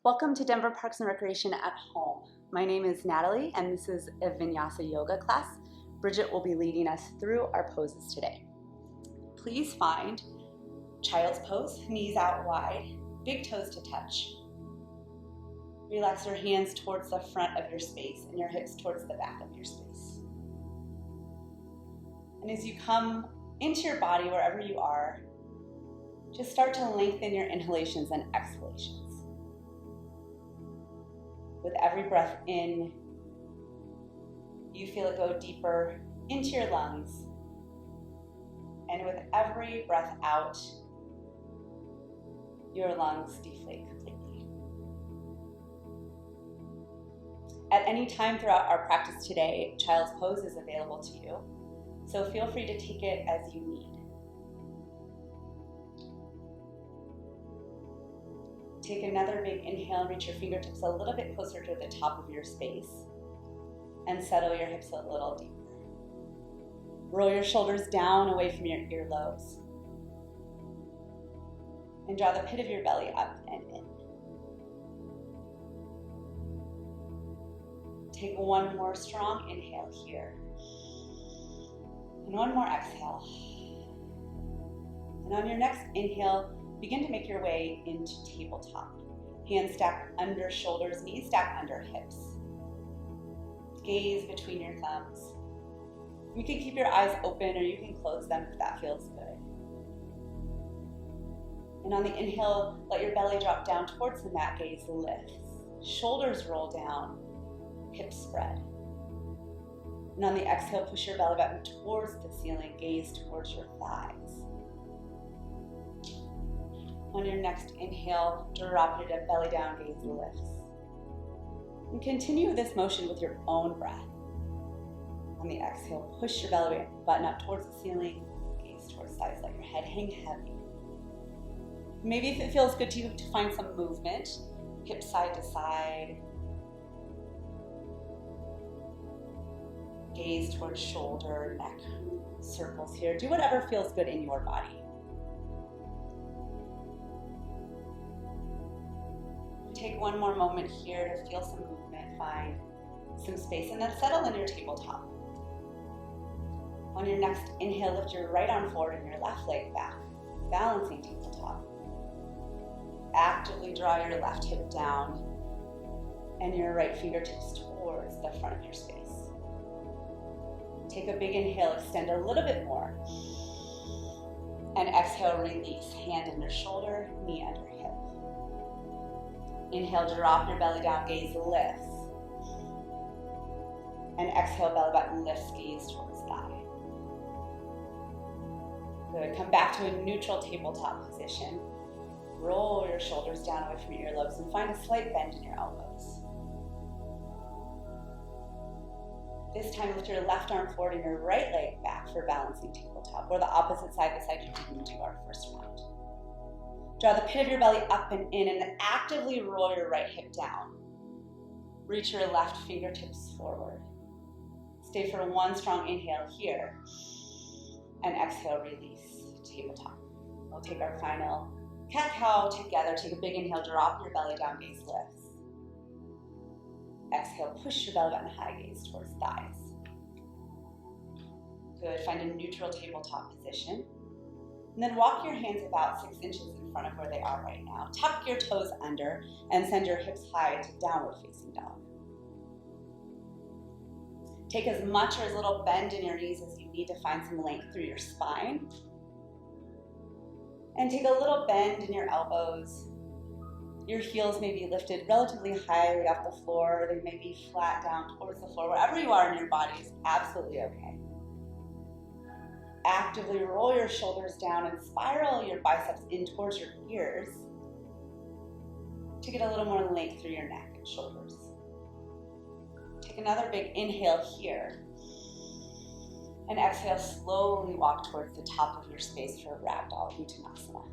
Welcome to Denver Parks and Recreation at Home. My name is Natalie and this is a Vinyasa Yoga class. Bridget will be leading us through our poses today. Please find child's pose, knees out wide, big toes to touch. Relax your hands towards the front of your space and your hips towards the back of your space. And as you come into your body, wherever you are, just start to lengthen your inhalations and exhalations. With every breath in, you feel it go deeper into your lungs. And with every breath out, your lungs deflate completely. At any time throughout our practice today, child's pose is available to you, so feel free to take it as you need. Take another big inhale and reach your fingertips a little bit closer to the top of your space and settle your hips a little deeper. Roll your shoulders down away from your earlobes and draw the pit of your belly up and in. Take one more strong inhale here and one more exhale. And on your next inhale, begin to make your way into tabletop. Hands stack under shoulders, knees stack under hips. Gaze between your thumbs. You can keep your eyes open or you can close them if that feels good. And on the inhale, let your belly drop down towards the mat, gaze lifts. Shoulders roll down, hips spread. And on the exhale, push your belly button towards the ceiling, gaze towards your thighs. On your next inhale, drop your belly down, gaze lifts. And continue this motion with your own breath. On the exhale, push your belly button up towards the ceiling, gaze towards thighs, let your head hang heavy. Maybe if it feels good to you to find some movement, hips side to side. Gaze towards shoulder, neck, circles here. Do whatever feels good in your body. Take one more moment here to feel some movement, find some space, and then settle in your tabletop. On your next inhale, lift your right arm forward and your left leg back, balancing tabletop. Actively draw your left hip down and your right fingertips towards the front of your space. Take a big inhale, extend a little bit more. And exhale, release, hand under shoulder, knee under hip. Inhale, drop your belly down, gaze lifts. And exhale, belly button lifts, gaze towards thigh. Good, come back to a neutral tabletop position. Roll your shoulders down away from your earlobes and find a slight bend in your elbows. This time, lift your left arm forward and your right leg back for balancing tabletop, or the opposite side, the side you didn't do our first round. Draw the pit of your belly up and in and actively roll your right hip down. Reach your left fingertips forward. Stay for one strong inhale here. And exhale, release, tabletop. We'll take our final cat-cow together. Take a big inhale, drop your belly down, gaze lifts. Exhale, push your belly button high, gaze towards thighs. Good, find a neutral tabletop position. And then walk your hands about 6 inches in front of where they are right now. Tuck your toes under and send your hips high to downward facing dog. Take as much or as little bend in your knees as you need to find some length through your spine. And take a little bend in your elbows. Your heels may be lifted relatively highly off the floor. They may be flat down towards the floor. Wherever you are in your body is absolutely okay. Actively roll your shoulders down and spiral your biceps in towards your ears to get a little more length through your neck and shoulders. Take another big inhale here. And exhale, slowly walk towards the top of your space for Ragdoll Uttanasana.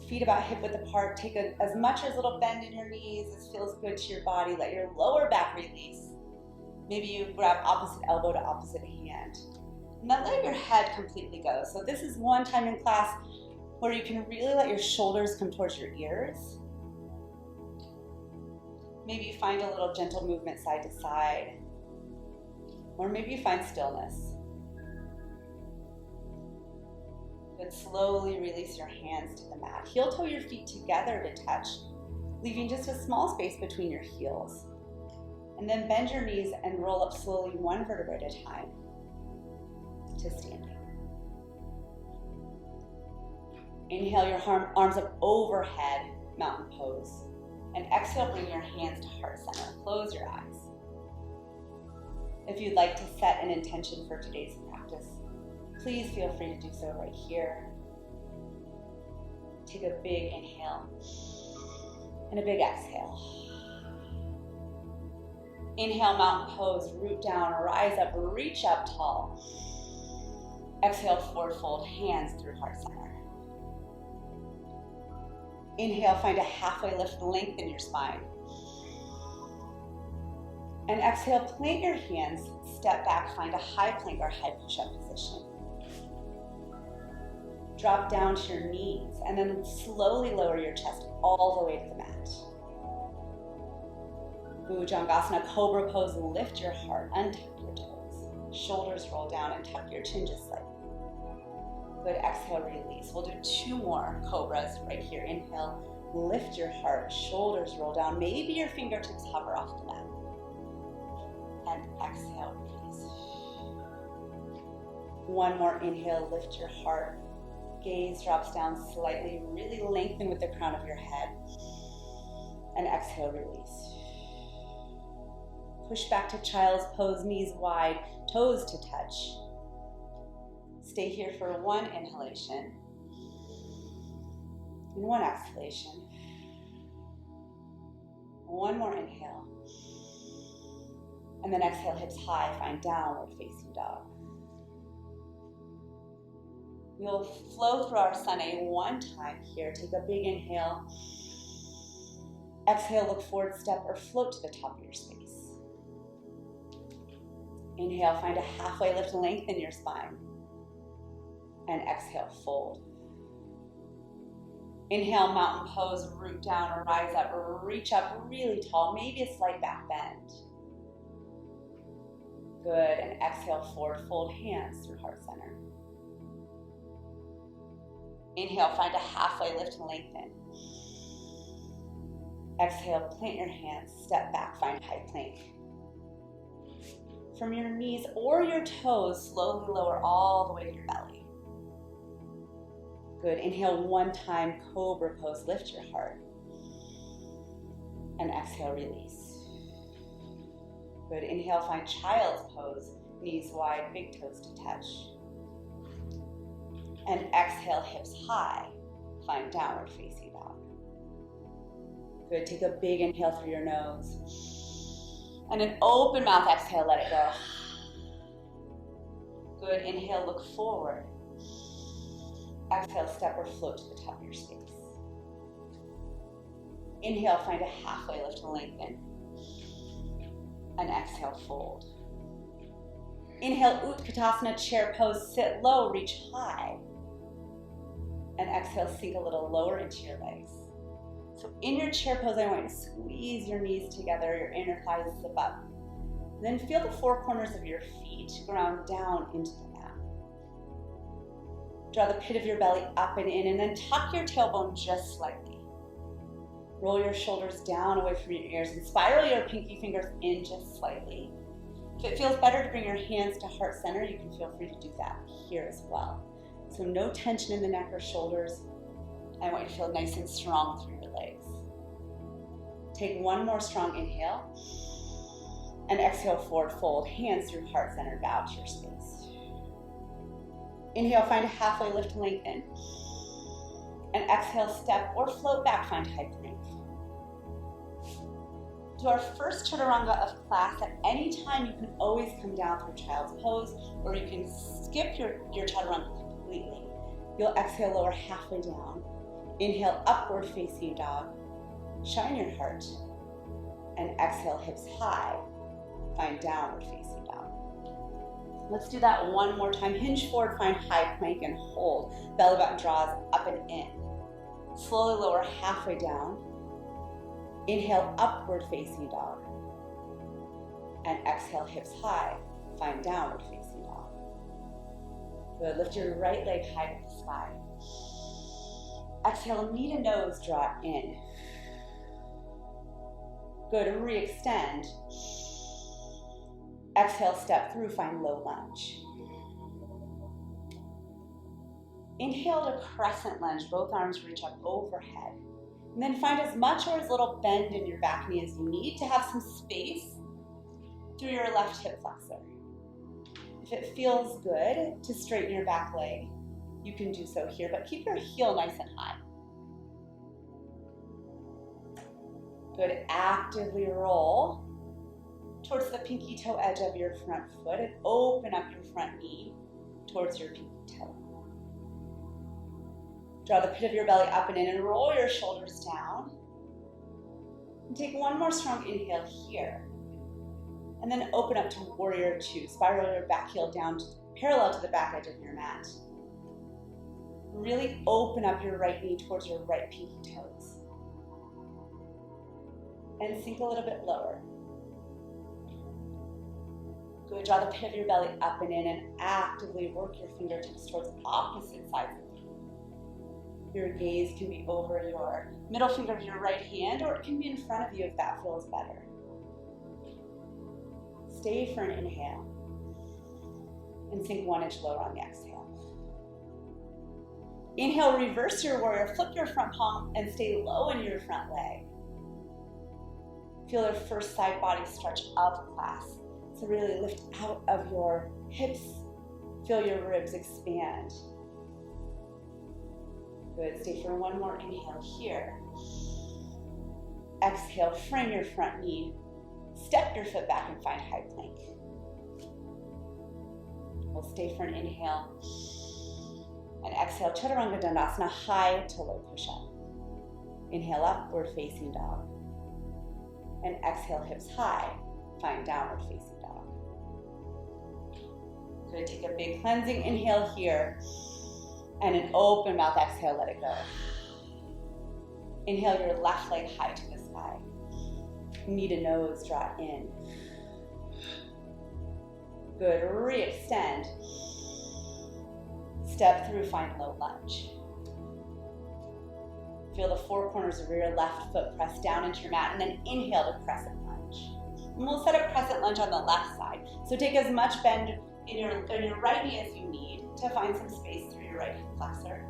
Feet about hip width apart. Take as much or as little bend in your knees as feels good to your body. Let your lower back release. Maybe you grab opposite elbow to opposite hand. And then let your head completely go. So this is one time in class where you can really let your shoulders come towards your ears. Maybe you find a little gentle movement side to side, or maybe you find stillness. Good, slowly release your hands to the mat. Heel toe your feet together to touch, leaving just a small space between your heels. And then bend your knees and roll up slowly one vertebra at a time to standing. Inhale your arms up overhead, mountain pose. And exhale, bring your hands to heart center. Close your eyes. If you'd like to set an intention for today's practice, please feel free to do so right here. Take a big inhale and a big exhale. Inhale, mountain pose, root down, rise up, reach up tall. Exhale, forward fold, hands through heart center. Inhale, find a halfway lift, lengthen your spine. And exhale, plant your hands, step back, find a high plank or high push-up position. Drop down to your knees, and then slowly lower your chest all the way to the mat. Bhujangasana, cobra pose, lift your heart, untuck your toes. Shoulders roll down and tuck your chin just slightly. Good, exhale, release. We'll do 2 more cobras right here. Inhale, lift your heart, shoulders roll down. Maybe your fingertips hover off the mat. And exhale, release. 1 more inhale, lift your heart. Gaze drops down slightly. Really lengthen with the crown of your head. And exhale, release. Push back to child's pose, knees wide, toes to touch. Stay here for 1 inhalation and 1 exhalation. 1 more inhale. And then exhale, hips high, find downward facing dog. We'll flow through our Asana 1 time here. Take a big inhale. Exhale, look forward, step, or float to the top of your space. Inhale, find a halfway lift, lengthen your spine. And exhale, fold. Inhale, mountain pose, root down, or rise up, or reach up really tall, maybe a slight back bend. Good, and exhale, forward fold, hands through heart center. Inhale, find a halfway lift and lengthen. Exhale, plant your hands, step back, find high plank. From your knees or your toes, slowly lower all the way to your belly. Good, inhale 1 time, cobra pose, lift your heart. And exhale, release. Good, inhale, find child's pose, knees wide, big toes to touch. And exhale, hips high, find downward facing dog. Good, take a big inhale through your nose. And an open mouth exhale, let it go. Good, inhale, look forward. Exhale, step or float to the top of your space. Inhale, find a halfway lift and lengthen. And exhale, fold. Inhale, Utkatasana, chair pose, sit low, reach high. And exhale, sink a little lower into your legs. So in your chair pose, I want you to squeeze your knees together, your inner thighs zip up. Then feel the 4 corners of your feet ground down into the mat. Draw the pit of your belly up and in, and then tuck your tailbone just slightly. Roll your shoulders down away from your ears and spiral your pinky fingers in just slightly. If it feels better to bring your hands to heart center, you can feel free to do that here as well. So no tension in the neck or shoulders. I want you to feel nice and strong through your legs. Take 1 more strong inhale. And exhale, forward fold, hands through heart center, bow to your space. Inhale, find a halfway lift, lengthen. And exhale, step or float back, find high plank. To our first chaturanga of class, at any time you can always come down through child's pose, or you can skip your chaturanga completely. You'll exhale, lower halfway down. Inhale, upward facing dog. Shine your heart. And exhale, hips high. Find downward facing dog. Let's do that one more time. Hinge forward, find high plank and hold. Belly button draws up and in. Slowly lower halfway down. Inhale, upward facing dog. And exhale, hips high. Find downward facing dog. Good, lift your right leg high to the sky. Exhale, knee to nose, draw in. Good, re-extend. Exhale, step through, find low lunge. Inhale to crescent lunge, both arms reach up overhead. And then find as much or as little bend in your back knee as you need to have some space through your left hip flexor. If it feels good to straighten your back leg, you can do so here, but keep your heel nice and high. Good, actively roll towards the pinky toe edge of your front foot and open up your front knee towards your pinky toe. Draw the pit of your belly up and in and roll your shoulders down. And take one more strong inhale here. And then open up to warrior two. Spiral your back heel down parallel to the back edge of your mat. Really open up your right knee towards your right pinky toes. And sink a little bit lower. Good, draw the pit of your belly up and in and actively work your fingertips towards opposite sides of you. Your gaze can be over your middle finger of your right hand, or it can be in front of you if that feels better. Stay for an inhale and sink 1 inch lower on the exhale. Inhale, reverse your warrior, flip your front palm and stay low in your front leg. Feel your first side body stretch of class. So really lift out of your hips. Feel your ribs expand. Good, stay for one more inhale here. Exhale, frame your front knee. Step your foot back and find high plank. We'll stay for an inhale. And exhale, Chaturanga Dandasana, high to low push-up. Inhale, upward facing dog. And exhale, hips high, find downward facing dog. Good, take a big cleansing inhale here. And an open mouth exhale, let it go. Inhale your left leg high to the sky. Knee to nose, draw in. Good, re-extend. Step through, find low lunge. Feel the four corners of your left foot press down into your mat, and then inhale to crescent lunge. And we'll set up crescent lunge on the left side. So take as much bend in your right knee as you need to find some space through your right hip flexor,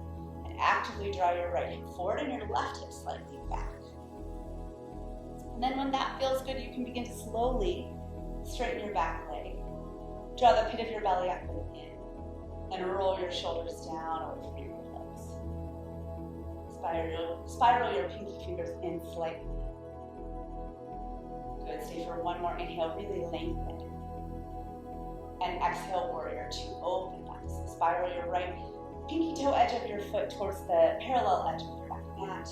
and actively draw your right hip forward and your left hip slightly back. And then when that feels good, you can begin to slowly straighten your back leg. Draw the pit of your belly up and in, and roll your shoulders down away from your hips. Spiral your pinky fingers in slightly. Good, stay for one more inhale, really lengthen. And exhale, warrior two, open back. So spiral your right pinky toe edge of your foot towards the parallel edge of your back mat.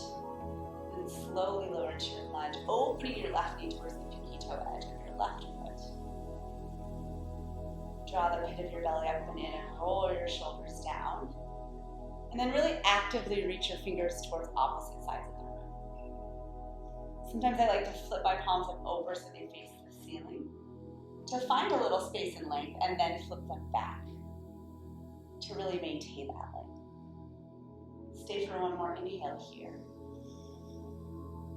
And slowly lower into your lunge, opening your left knee towards the pinky toe edge of your left foot. Draw the pit of your belly up and in and roll your shoulders down. And then really actively reach your fingers towards opposite sides of the room. Sometimes I like to flip my palms up over so they face the ceiling, to find a little space and length, and then flip them back to really maintain that length. Stay for one more inhale here.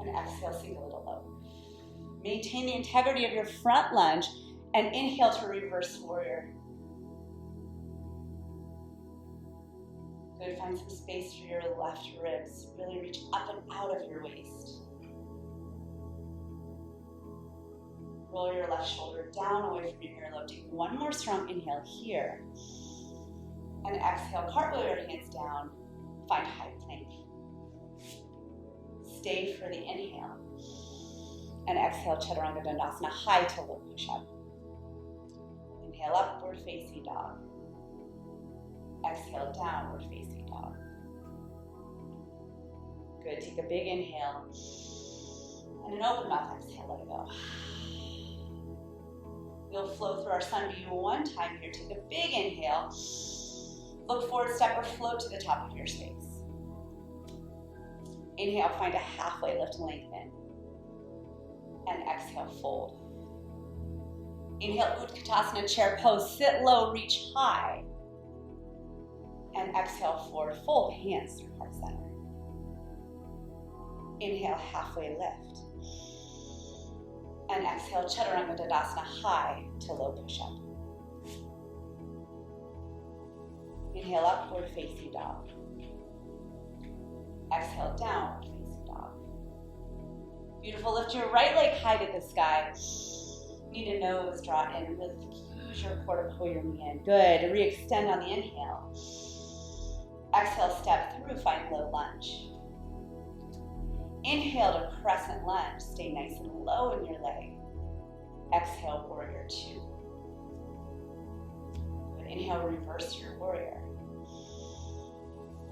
And exhale, sink a little lower. Maintain the integrity of your front lunge and inhale to reverse warrior. Good, find some space for your left ribs. Really reach up and out of your waist. Roll your left shoulder down away from your earlobe. Take one more strong inhale here. And exhale, cartwheel your hands down. Find high plank. Stay for the inhale. And exhale, Chaturanga Dandasana, high to low push-up. Inhale, upward facing dog. Exhale, downward facing dog. Good, take a big inhale. And an open mouth exhale, let it go. We'll flow through our sun view one time here. Take a big inhale. Look forward, step or float to the top of your space. Inhale, find a halfway lift, lengthen. And exhale, fold. Inhale, Utkatasana, chair pose, sit low, reach high. And exhale, forward fold, hands through heart center. Inhale, halfway lift. And exhale, Chaturanga Dandasana, high to low push-up. Inhale, upward facing dog. Exhale, downward facing dog. Beautiful, lift your right leg high to the sky. Knee to nose, draw in, really use your core to pull your knee in. Good, re-extend on the inhale. Exhale, step through, find low lunge. Inhale to crescent lunge, stay nice and low in your leg. Exhale, warrior two. Good. Inhale, reverse your warrior.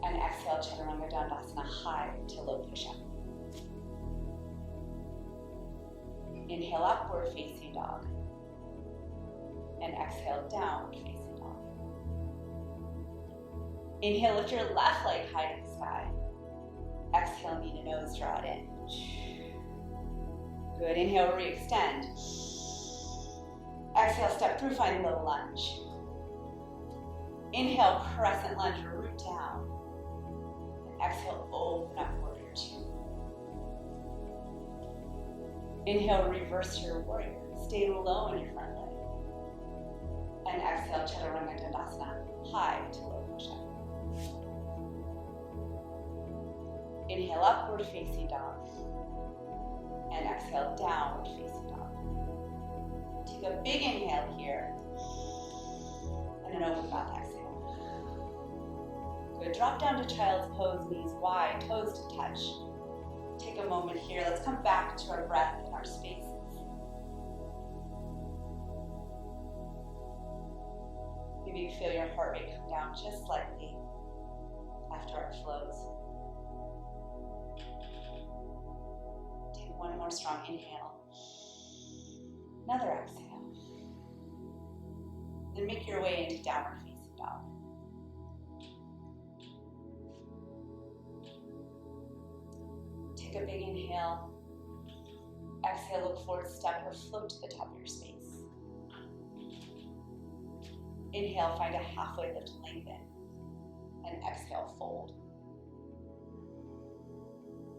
And exhale, Chaturanga Dandasana, high to low push-up. Inhale, upward facing dog. And exhale, downward facing dog. Inhale, lift your left leg high to the sky. Exhale, knee to nose, draw it in. Good, inhale, re-extend. Exhale, step through, find low lunge. Inhale, crescent lunge, root down. And exhale, open up, warrior two. Inhale, reverse your warrior. Stay low in your front leg. And exhale, Chaturanga Dandasana, high to low push-up. Inhale, upward facing dog. And exhale, downward facing dog. Take a big inhale here. And an open mouth exhale. Good, drop down to child's pose, knees wide, toes to touch. Take a moment here. Let's come back to our breath and our spaces. Maybe you feel your heart rate come down just slightly after our flows. Take one more strong inhale. Another exhale. Then make your way into downward facing dog. Take a big inhale. Exhale, look forward, step or float to the top of your space. Inhale, find a halfway lift, lengthen. And exhale, fold.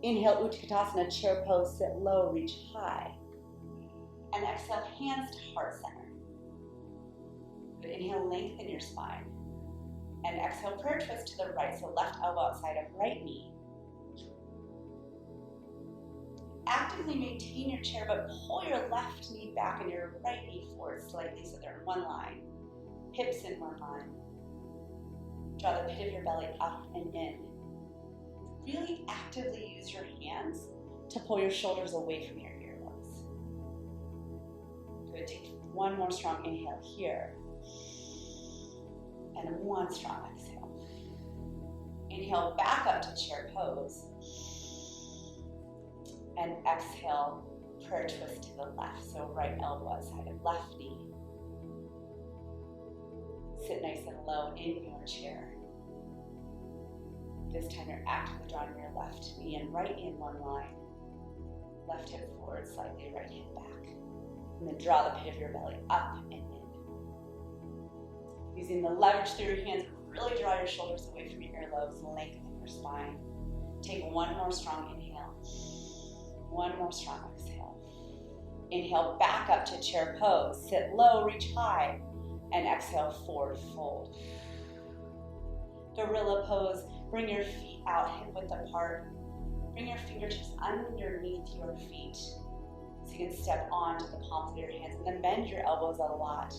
Inhale, Utkatasana, chair pose, sit low, reach high. And exhale, hands to heart center. Good, inhale, lengthen your spine. And exhale, prayer twist to the right, so left elbow outside of right knee. Actively maintain your chair, but pull your left knee back and your right knee forward slightly so they're in one line. Hips in one line. Draw the pit of your belly up and in. Really actively use your hands to pull your shoulders away from your earlobes. Good, take one more strong inhale here. And one strong exhale. Inhale, back up to chair pose. And exhale, prayer twist to the left. So right elbow outside of left knee. Sit nice and low in your chair. This time you're actively drawing your left knee and right in one line. Left hip forward slightly, right hip back. And then draw the pit of your belly up and in. Using the leverage through your hands, really draw your shoulders away from your earlobes, lengthen your spine. Take one more strong inhale. One more strong exhale. Inhale, back up to chair pose. Sit low, reach high. And exhale, forward fold. Gorilla pose. Bring your feet out, hip width apart. Bring your fingertips underneath your feet. So you can step onto the palms of your hands. And then bend your elbows a lot.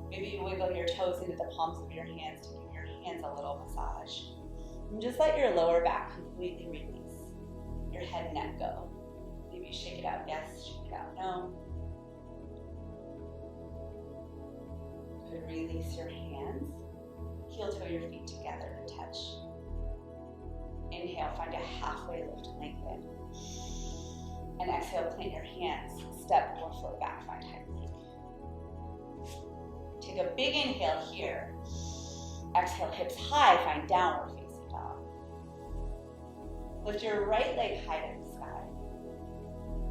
Maybe you wiggle your toes into the palms of your hands to give your hands a little massage. And just let your lower back completely release. Your head and neck go. Maybe you shake it out, yes, shake it out, no. Good, release your hands. Heel toe your feet together to touch. Inhale, find a halfway lift, lengthen. And exhale, plant your hands, step or float back, find high plank. Take a big inhale here. Exhale, hips high, find downward facing dog. Lift your right leg high to the sky.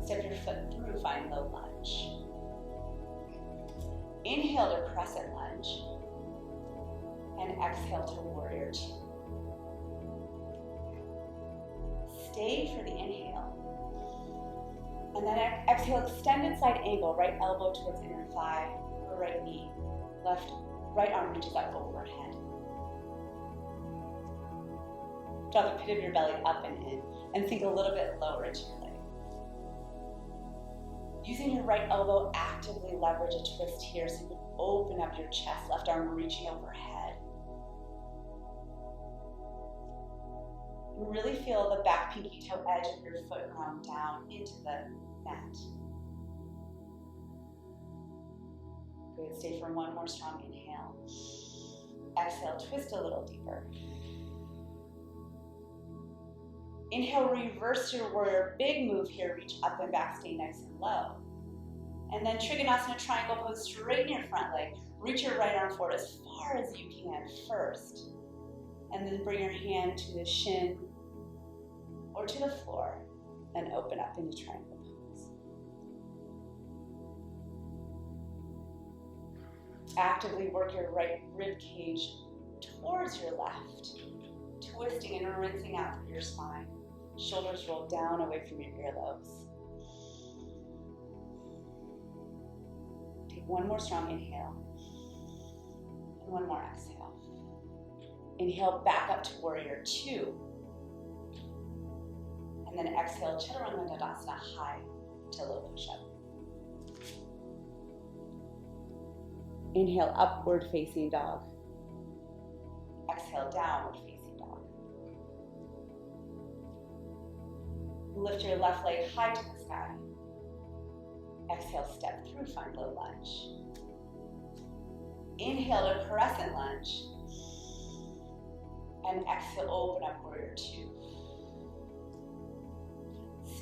Step your foot through, find low lunge. Inhale to crescent lunge. And exhale to warrior two. Stay for the inhale. And then exhale, extended side angle, right elbow towards inner thigh, or right knee, right arm reaches up overhead. Draw the pit of your belly up and in, and sink a little bit lower into your leg. Using your right elbow, actively leverage a twist here so you can open up your chest, left arm reaching overhead. And really feel the back pinky toe edge of your foot ground down into the mat. Good, stay for one more strong inhale. Exhale, twist a little deeper. Inhale, reverse your warrior, big move here, reach up and back, stay nice and low. And then Trikonasana triangle pose, straighten your front leg, reach your right arm forward as far as you can first. And then bring your hand to the shin or to the floor and open up into triangle pose. Actively work your right rib cage towards your left, twisting and rinsing out through your spine. Shoulders roll down away from your earlobes. Take one more strong inhale and one more exhale. Inhale back up to warrior two. And then exhale, Chaturanga Dandasana high to low push-up. Inhale, upward facing dog. Exhale, downward facing dog. Lift your left leg high to the sky. Exhale, step through, find low lunge. Inhale to crescent lunge. And exhale, open up warrior two.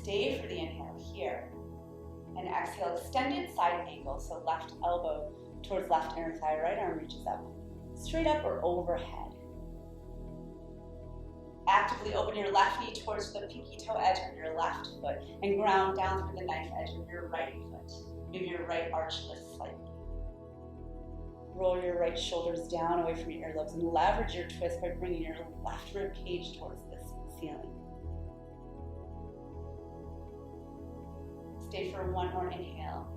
Stay for the inhale here. And exhale, extended side angle, so left elbow towards left inner thigh, right arm reaches up, straight up or overhead. Actively open your left knee towards the pinky toe edge of your left foot and ground down through the knife edge of your right foot. Maybe your right arch lifts slightly. Roll your right shoulders down away from your earlobes and leverage your twist by bringing your left rib cage towards the ceiling. Stay for one more inhale.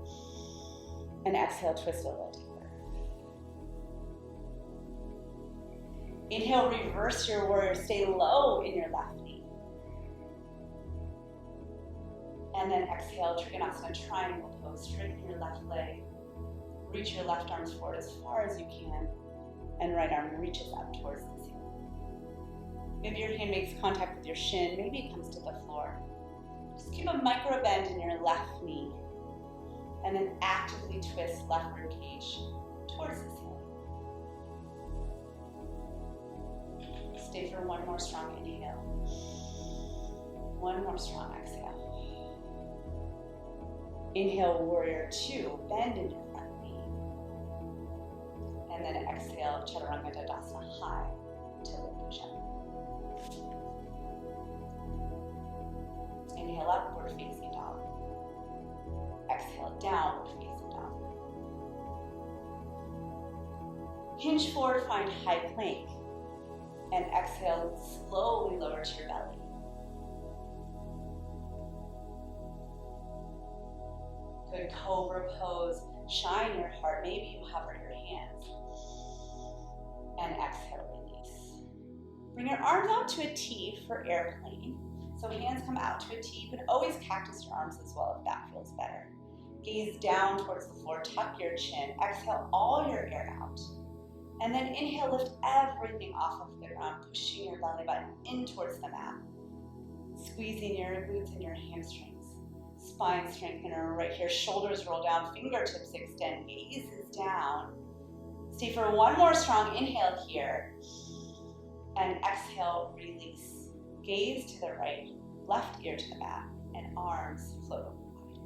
And exhale, twist a little deeper. Inhale, reverse your warrior. Stay low in your left knee. And then exhale, Trikonasana triangle pose. Straighten your left leg. Reach your left arms forward as far as you can. And right arm reaches up towards the ceiling. Maybe your hand makes contact with your shin. Maybe it comes to the floor. Just keep a micro bend in your left knee. And then actively twist left rib cage towards the ceiling. Stay for one more strong inhale. One more strong exhale. Inhale, warrior two, bend in your front knee. And then exhale, Chaturanga Dandasana high to low push-up. Inhale, upward facing dog. Exhale, downward facing dog. Hinge forward, find high plank. And exhale, slowly lower to your belly. Good cobra pose. Shine your heart. Maybe you hover your hands. And exhale, release. Bring your arms out to a T for airplane. So hands come out to a T. You can always cactus your arms as well if that feels better. Gaze down towards the floor, tuck your chin. Exhale all your air out. And then inhale, lift everything off of the ground, pushing your belly button in towards the mat. Squeezing your glutes and your hamstrings. Spine strengthener right here. Shoulders roll down, fingertips extend, gaze is down. Stay for one more strong inhale here. And exhale, release. Gaze to the right, left ear to the mat, and arms float over wide.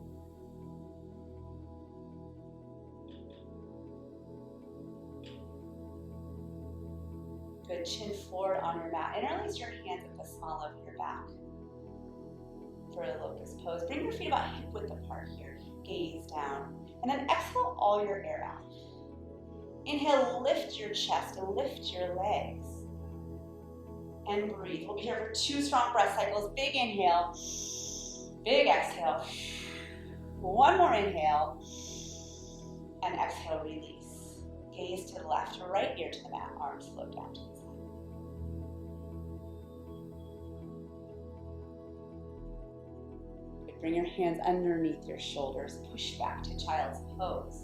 Good, chin forward on your mat. Interlace your hands at the small of your back for a locust pose. Bring your feet about hip width apart here. Gaze down. And then exhale all your air out. Inhale, lift your chest and lift your legs. And breathe. We'll be here for 2 strong breath cycles. Big inhale, big exhale. 1 more inhale, and exhale, release. Gaze to the left, right ear to the mat, arms float down to the side. Good. Bring your hands underneath your shoulders, push back to child's pose.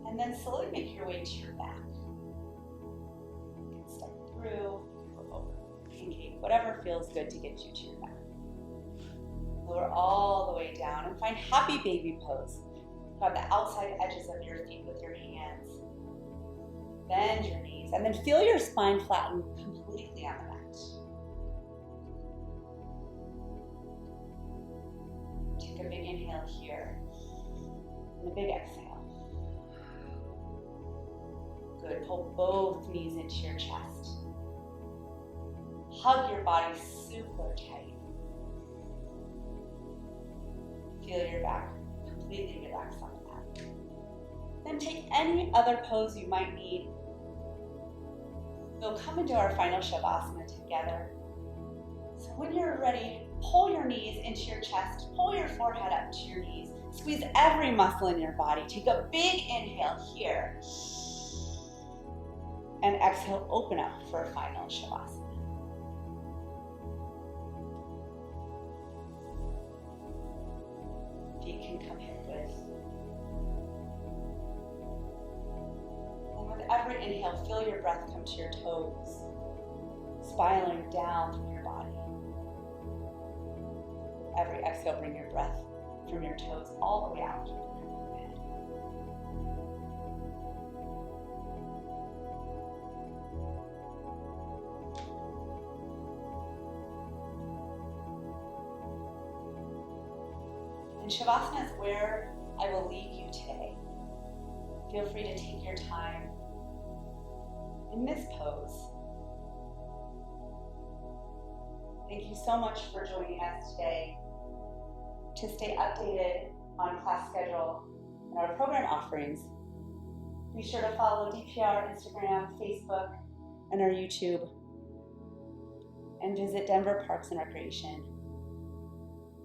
And then slowly make your way to your back. You can step through, go over, pancake, whatever feels good to get you to your back. Lower all the way down and find happy baby pose. Grab the outside edges of your feet with your hands. Bend your knees and then feel your spine flatten completely on the mat. Take a big inhale here and a big exhale. Good, pull both knees into your chest. Hug your body super tight. Feel your back completely relaxed on the mat. Then take any other pose you might need. We'll come into our final Shavasana together. So when you're ready, pull your knees into your chest, pull your forehead up to your knees, squeeze every muscle in your body. Take a big inhale here. And exhale, open up for a final Shavasana. Feet can come hip width. And with every inhale, feel your breath come to your toes, spiraling down through your body. With every exhale, bring your breath from your toes all the way out to your forehead. Shavasana is where I will lead you today. Feel free to take your time in this pose. Thank you so much for joining us today. To stay updated on class schedule and our program offerings, be sure to follow DPR, Instagram, Facebook, and our YouTube, and visit Denver Parks and Recreation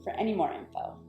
for any more info.